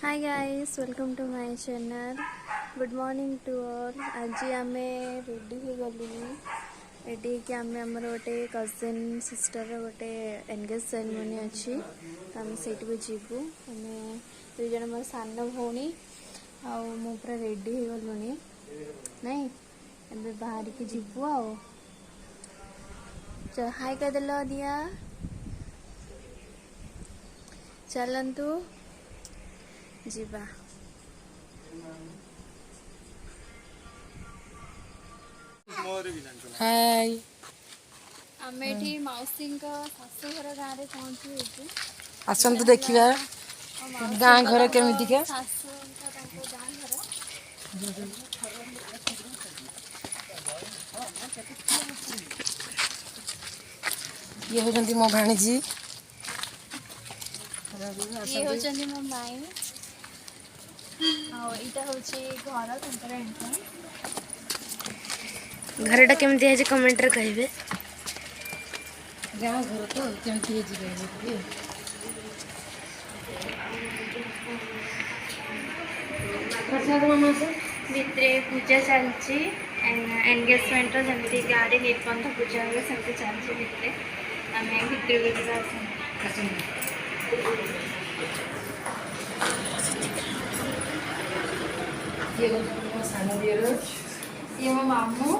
Hi guys, welcome to my channel. Good morning to all. आज आम ready हो गलु ready कि आम आमर गोटे कजिन सिस्टर गोटे एंगेज सेरेमनी अच्छी आम से जीवु आम दुई जन मोर सान भौणी आउ पूरा रेडी हो गलु नहीं ए बाहर की जीवु आओ हाय कदेल दिया चलतु जीवा हाय आम ये मौसी शाशुघर गाँव में पहुँची आसतु देखा गाँ घर केमिति के ये होचंती मो भाणीजी ये होचंती मो माई आईटा होची घर तंतर एंट्रेंस घरटा केमिति है कमेंट रे कहबे गाँ घर तो केमिति है कहबे भितरे पूजा चलची एंगेजमेंट जमी गाँव में निबंध पूजा हुए सेमती चलती भितर आम भितर ये मो मामू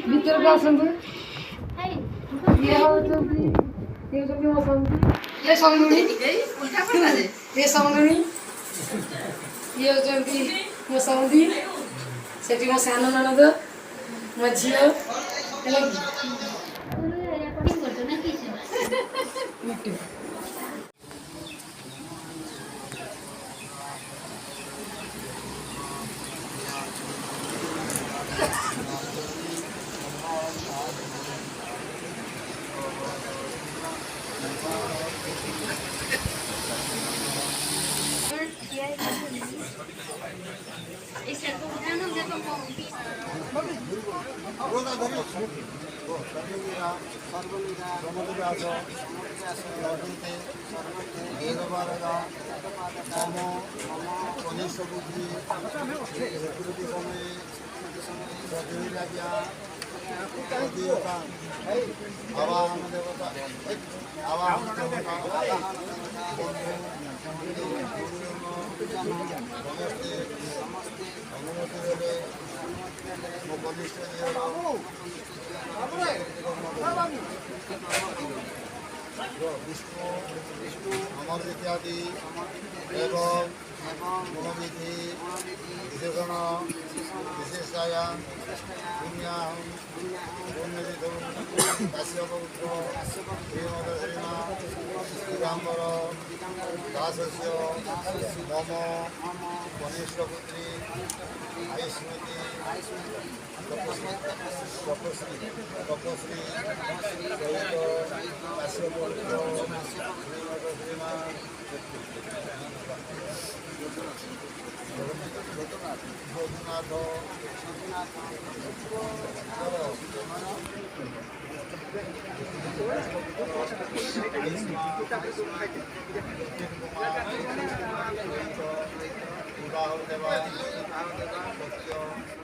भीतर आसतु ये समलुणी ये समलुणी ये होचंती मो समधी सेठी मो सान ननद मो झील विष्णु अमर इत्यादि एवं मनोविधि विशेषण विशेषायाम पुण्याहम पुण्यविधु काश्यपपुत्र श्रीमदश्रीमा श्रीरामर दासस्य मम कनिष्ठपुत्री आयुष्मती तपश्री सहित काश्यपपुत्र श्रीमदश्रीमा विवाह